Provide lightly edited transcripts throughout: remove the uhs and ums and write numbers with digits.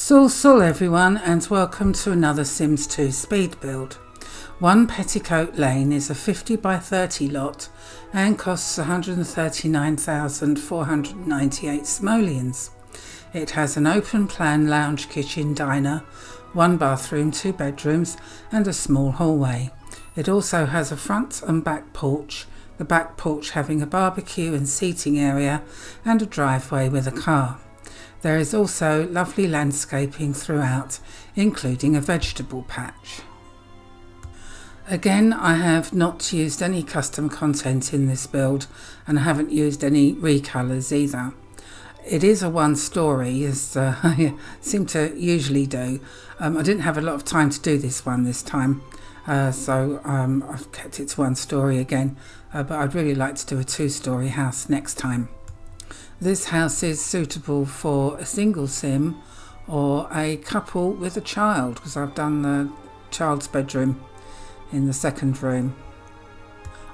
Sul everyone, and welcome to another Sims 2 speed build. One Petticoat Lane is a 50 by 30 lot and costs 139,498 simoleons. It has an open plan lounge kitchen diner, one bathroom, 2 bedrooms and a small hallway. It also has a front and back porch, the back porch having a barbecue and seating area and a driveway with a car. There is also lovely landscaping throughout, including a vegetable patch. Again, I have not used any custom content in this build, and I haven't used any recolours either. It is a one story, as I seem to usually do. I didn't have a lot of time to do this one this time, so I've kept it to one story again, but I'd really like to do a 2-story house next time. This house is suitable for a single sim or a couple with a child, because I've done the child's bedroom in the second room.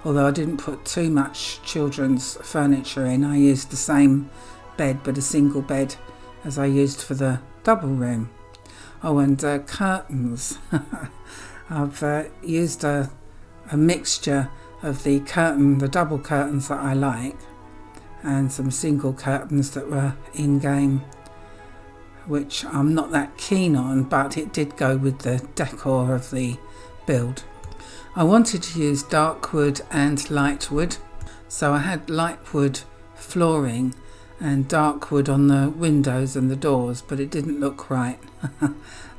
Although I didn't put too much children's furniture in, I used the same bed but a single bed as I used for the double room. Oh, and curtains. I've used a mixture of the double curtains that I like, and some single curtains that were in game, which I'm not that keen on, but it did go with the decor of the build. I wanted to use dark wood and light wood, so I had light wood flooring and dark wood on the windows and the doors, but it didn't look right.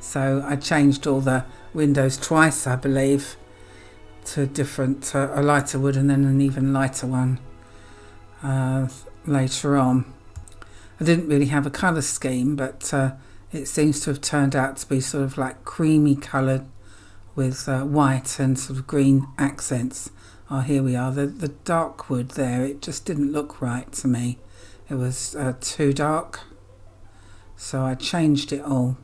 So I changed all the windows twice, I believe, to different, a lighter wood and then an even lighter one later on. I didn't really have a colour scheme, but it seems to have turned out to be sort of like creamy coloured with white and sort of green accents. Oh, here we are. The dark wood there, it just didn't look right to me. It was too dark, so I changed it all.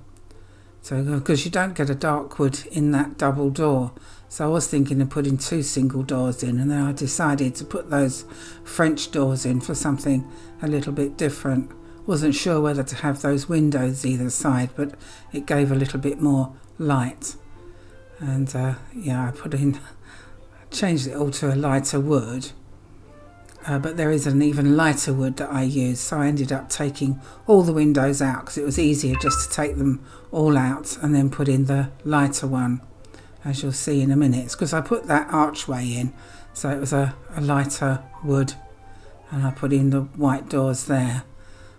So, because you don't get a dark wood in that double door, so I was thinking of putting 2 single doors in, and then I decided to put those French doors in for something a little bit different. Wasn't sure whether to have those windows either side, but it gave a little bit more light. And yeah, I changed it all to a lighter wood. But there is an even lighter wood that I use, so I ended up taking all the windows out because it was easier just to take them all out and then put in the lighter one, as you'll see in a minute. It's because I put that archway in, so it was a lighter wood, and I put in the white doors there.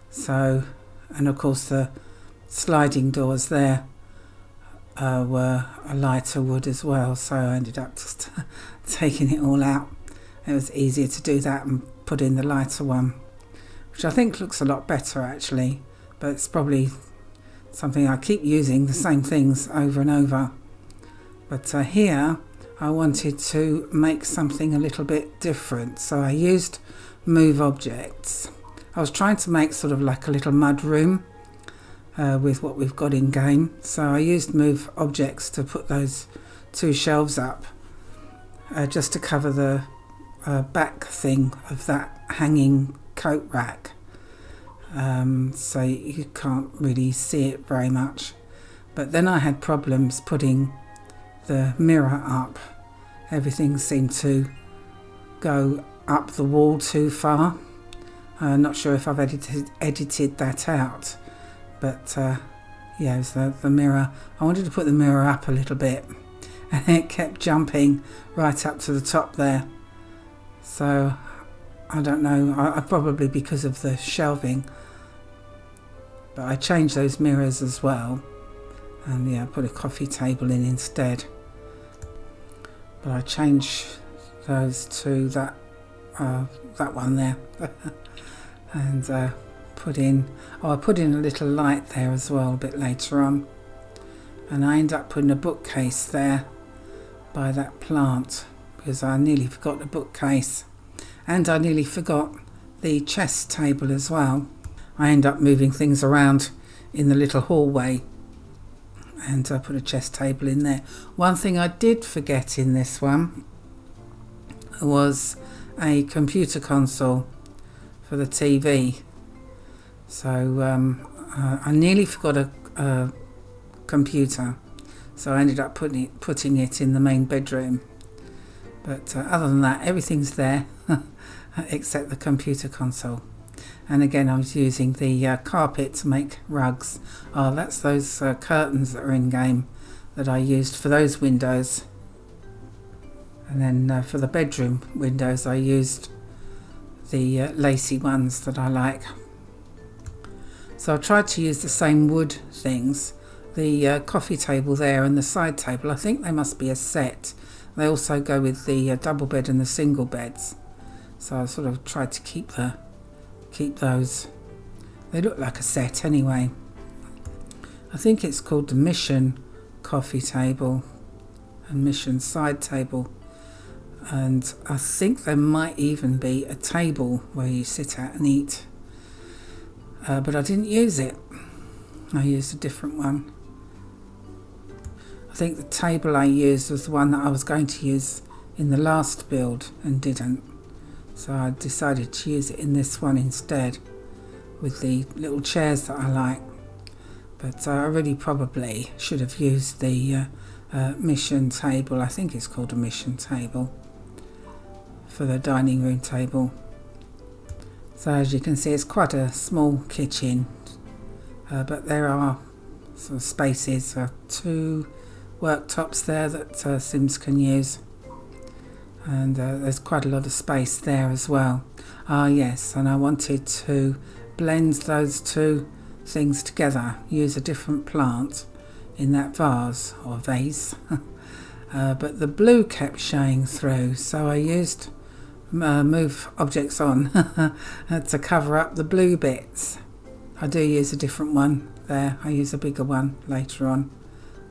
So, and of course the sliding doors there were a lighter wood as well, so I ended up just taking it all out. It was easier to do that and put in the lighter one, which I think looks a lot better actually, but it's probably something I keep using the same things over and over. But here I wanted to make something a little bit different, so I used move objects. I was trying to make sort of like a little mud room with what we've got in game, so I used move objects to put those 2 shelves up just to cover the back thing of that hanging coat rack, so you can't really see it very much. But then I had problems putting the mirror up. Everything seemed to go up the wall too far. Not sure if I've edited that out, but yeah, it was the mirror. I wanted to put the mirror up a little bit, and it kept jumping right up to the top there. So I don't know, I probably because of the shelving, but I changed those mirrors as well, and yeah, I put a coffee table in instead. But I changed those to that one there and I put in a little light there as well a bit later on, and I ended up putting a bookcase there by that plant, because I nearly forgot the bookcase, and I nearly forgot the chess table as well. I end up moving things around in the little hallway, and I put a chess table in there. One thing I did forget in this one was a computer console for the TV. So I nearly forgot computer, so I ended up putting it in the main bedroom. But other than that, everything's there except the computer console. And again, I was using the carpet to make rugs. Oh, that's those curtains that are in game that I used for those windows. And then for the bedroom windows, I used the lacy ones that I like. So I tried to use the same wood things. The coffee table there and the side table, I think they must be a set. They also go with the double bed and the single beds. So I sort of tried to keep those. They look like a set anyway. I think it's called the Mission coffee table and Mission side table. And I think there might even be a table where you sit at and eat. But I didn't use it. I used a different one. I think the table I used was the one that I was going to use in the last build and didn't. So I decided to use it in this one instead, with the little chairs that I like. But I really probably should have used the Mission table. I think it's called a Mission table for the dining room table. So as you can see, it's quite a small kitchen, but there are sort of spaces for 2 worktops there that Sims can use, and there's quite a lot of space there as well. Ah yes, and I wanted to blend those 2 things together, use a different plant in that vase or vase but the blue kept showing through, so I used move objects on to cover up the blue bits. I do use a different one there. I use a bigger one later on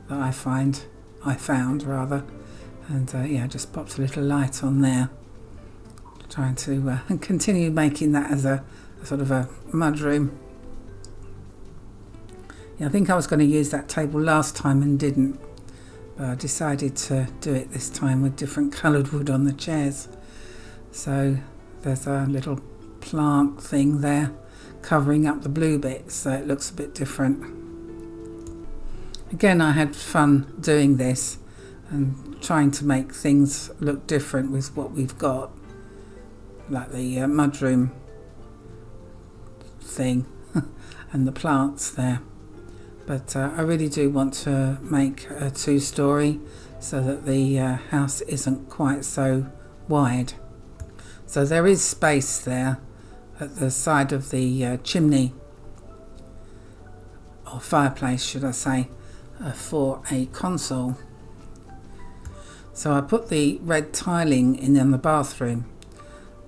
that I found, and yeah, just popped a little light on there, trying to continue making that as a sort of a mudroom. Yeah, I think I was going to use that table last time and didn't, but I decided to do it this time with different coloured wood on the chairs. So there's a little plant thing there covering up the blue bits, so it looks a bit different. Again, I had fun doing this and trying to make things look different with what we've got, like the mudroom thing and the plants there. But I really do want to make a 2-story so that the house isn't quite so wide. So there is space there at the side of the chimney, or fireplace should I say, for a console. So I put the red tiling in the bathroom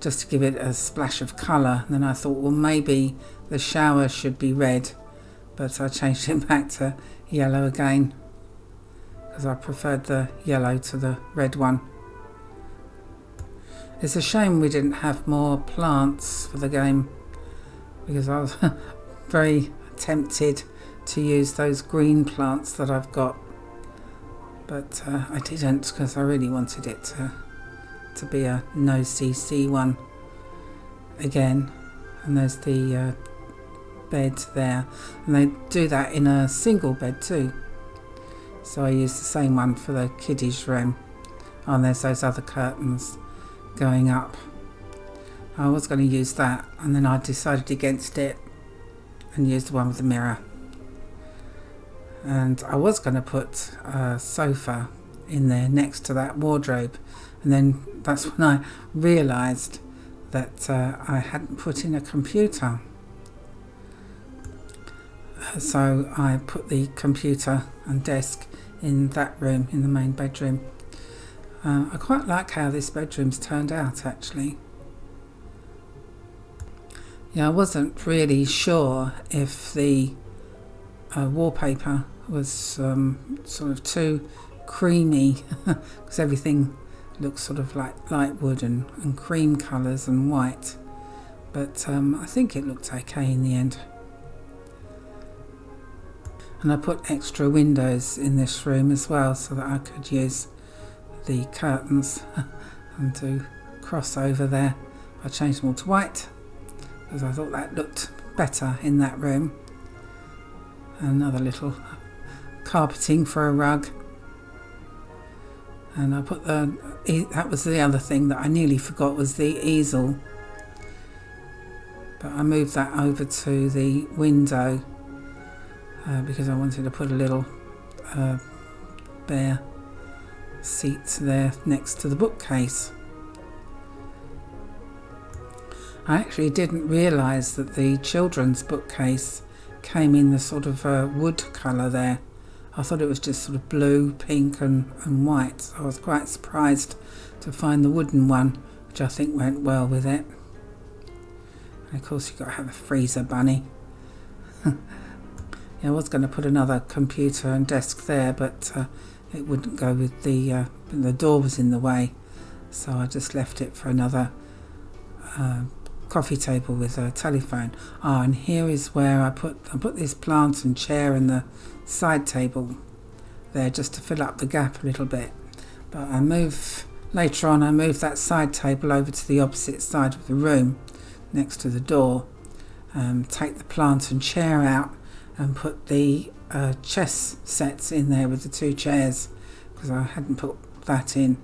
just to give it a splash of colour. And then I thought, well, maybe the shower should be red, but I changed it back to yellow again because I preferred the yellow to the red one. It's a shame we didn't have more plants for the game, because I was very tempted to use those green plants that I've got, but I didn't because I really wanted it to be a no CC one again. And there's the bed there, and they do that in a single bed too, so I used the same one for the kiddies room. Oh, and there's those other curtains going up. I was going to use that, and then I decided against it and used the one with the mirror. And I was going to put a sofa in there next to that wardrobe, and then that's when I realised that I hadn't put in a computer. So I put the computer and desk in that room, in the main bedroom. I quite like how this bedroom's turned out actually. Yeah, I wasn't really sure if the wallpaper was sort of too creamy because everything looks sort of like light wood and cream colours and white, but I think it looked okay in the end. And I put extra windows in this room as well so that I could use the curtains and do crossover there. I changed them all to white because I thought that looked better in that room. Another little carpeting for a rug. And I put that was the other thing that I nearly forgot, was the easel. But I moved that over to the window because I wanted to put a little bare seat there next to the bookcase. I actually didn't realise that the children's bookcase came in the sort of wood colour there. I thought it was just sort of blue, pink and white. So I was quite surprised to find the wooden one, which I think went well with it. And of course you've got to have a freezer bunny. Yeah, I was going to put another computer and desk there, but it wouldn't go with the door was in the way. So I just left it for another coffee table with a telephone. And here is where I put this plant and chair and the side table there just to fill up the gap a little bit. But later on I moved that side table over to the opposite side of the room next to the door. Take the plant and chair out and put the chess sets in there with the 2 chairs, because I hadn't put that in,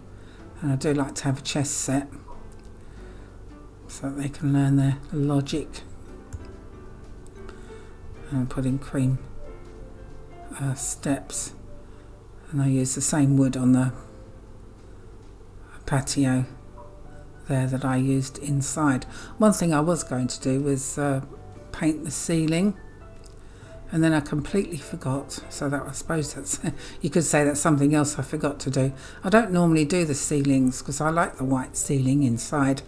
and I do like to have a chess set so that they can learn their logic. And put in cream steps, and I use the same wood on the patio there that I used inside. One thing I was going to do was paint the ceiling, and then I completely forgot. So that, I suppose that's you could say that's something else I forgot to do. I don't normally do the ceilings because I like the white ceiling inside,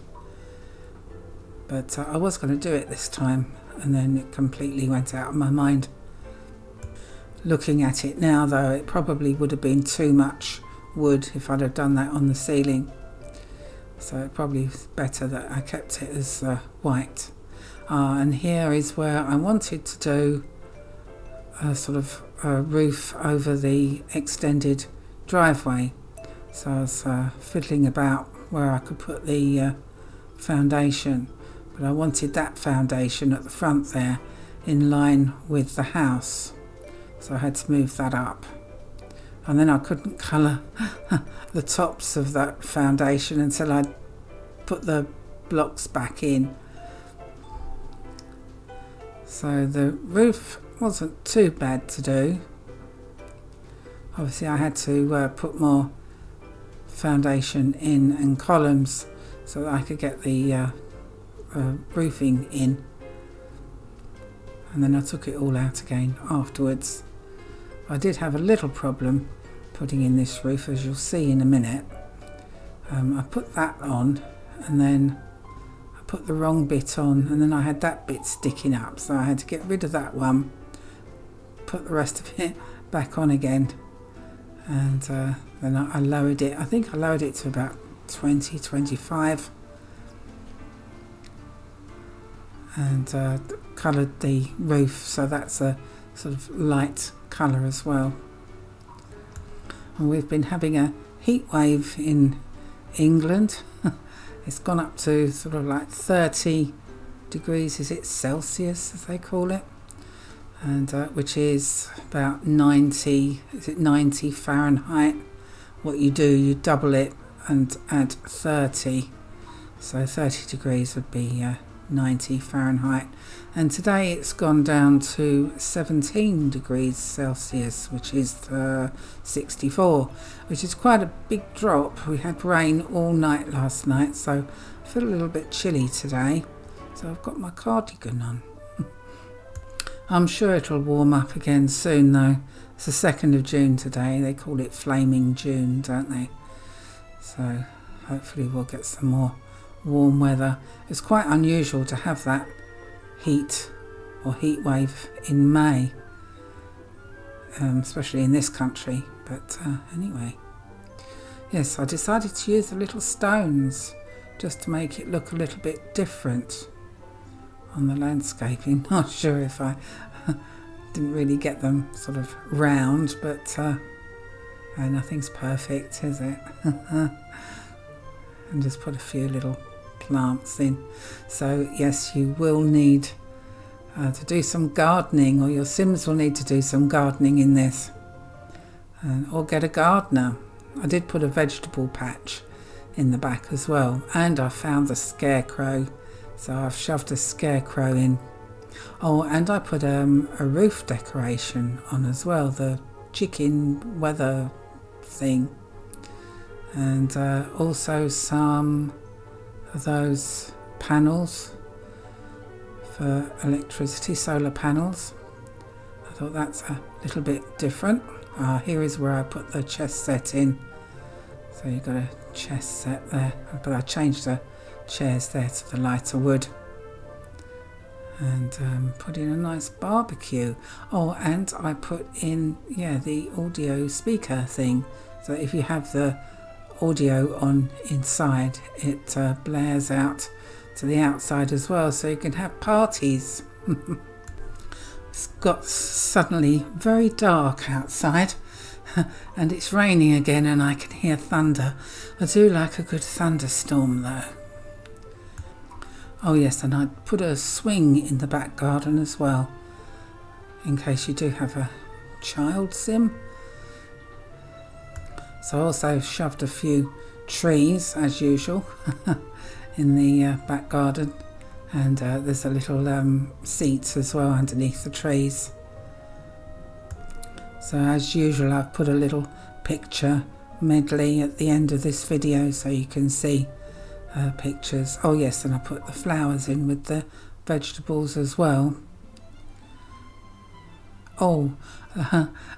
but I was going to do it this time, and then it completely went out of my mind. Looking at it now though, it probably would have been too much wood if I'd have done that on the ceiling, so it probably was better that I kept it as white. And here is where I wanted to do a sort of a roof over the extended driveway, so I was fiddling about where I could put the foundation, but I wanted that foundation at the front there in line with the house, so I had to move that up. And then I couldn't colour the tops of that foundation until I'd put the blocks back in. So the roof wasn't too bad to do. Obviously I had to put more foundation in and columns so that I could get the roofing in, and then I took it all out again afterwards. I did have a little problem putting in this roof, as you'll see in a minute. I put that on, and then I put the wrong bit on, and then I had that bit sticking up, so I had to get rid of that one, put the rest of it back on again, and then I lowered it. I think I lowered it to about 20-25, and coloured the roof, so that's a sort of light colour as well. And we've been having a heat wave in England. It's gone up to sort of like 30 degrees, is it Celsius as they call it, and which is about 90 Fahrenheit. What you do, you double it and add 30, so 30 degrees would be 90 Fahrenheit, and today it's gone down to 17 degrees Celsius, which is 64, which is quite a big drop. We had rain all night last night, so I feel a little bit chilly today, so I've got my cardigan on. I'm sure it'll warm up again soon though. It's the 2nd of June today. They call it Flaming June, don't they? So hopefully we'll get some more warm weather. It's quite unusual to have that heat or heat wave in May, especially in this country, but anyway, yes, I decided to use the little stones just to make it look a little bit different on the landscaping. Not sure if I didn't really get them sort of round, but nothing's perfect, is it? And just put a few little plants in. So yes, you will need to do some gardening, or your Sims will need to do some gardening in this, or get a gardener. I did put a vegetable patch in the back as well, and I found the scarecrow, so I've shoved a scarecrow in. Oh, and I put a roof decoration on as well, the chicken weather thing, and also some of those panels for electricity, solar panels. I thought that's a little bit different. Here is where I put the chest set in. So you've got a chest set there, but I changed the chairs there to the lighter wood, and put in a nice barbecue. Oh, and I put in, yeah, the audio speaker thing, so if you have the audio on inside, it blares out to the outside as well, so you can have parties. It's got suddenly very dark outside and it's raining again, and I can hear thunder. I do like a good thunderstorm though. Oh yes, and I put a swing in the back garden as well, in case you do have a child sim. So I also shoved a few trees as usual in the back garden, and there's a little seat as well underneath the trees. So as usual, I've put a little picture medley at the end of this video so you can see pictures. Oh yes, and I put the flowers in with the vegetables as well. Oh,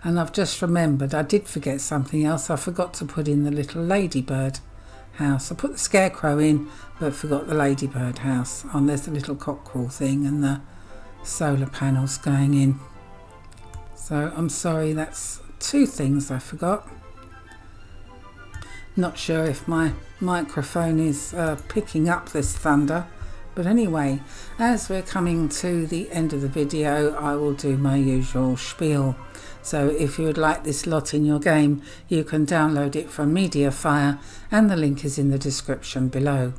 and I've just remembered I did forget something else. I forgot to put in the little ladybird house. I put the scarecrow in but forgot the ladybird house. And there's a little cockerel thing and the solar panels going in. So I'm sorry, that's two things I forgot. Not sure if my microphone is picking up this thunder, but anyway, as we're coming to the end of the video, I will do my usual spiel. So if you would like this lot in your game, you can download it from MediaFire, and the link is in the description below.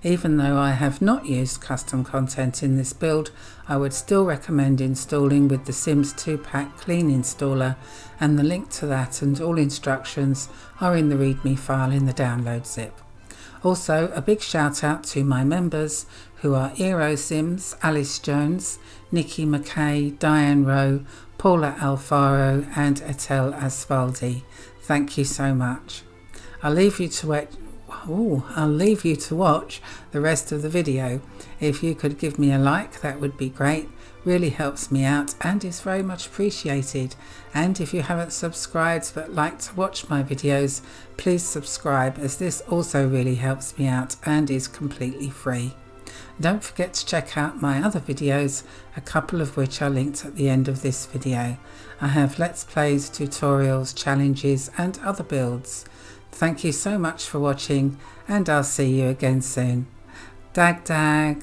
Even though I have not used custom content in this build, I would still recommend installing with the Sims 2-pack clean installer, and the link to that and all instructions are in the readme file in the download zip. Also, a big shout out to my members, who are Eero Sims, Alice Jones, Nikki McKay, Diane Rowe, Paula Alfaro and Etel Asfaldi. Thank you so much. I'll leave you to watch the rest of the video. If you could give me a like, that would be great. Really helps me out and is very much appreciated. And if you haven't subscribed but like to watch my videos, please subscribe, as this also really helps me out and is completely free. Don't forget to check out my other videos, a couple of which are linked at the end of this video. I have Let's Plays, tutorials, challenges and other builds. Thank you so much for watching, and I'll see you again soon. Dag dag.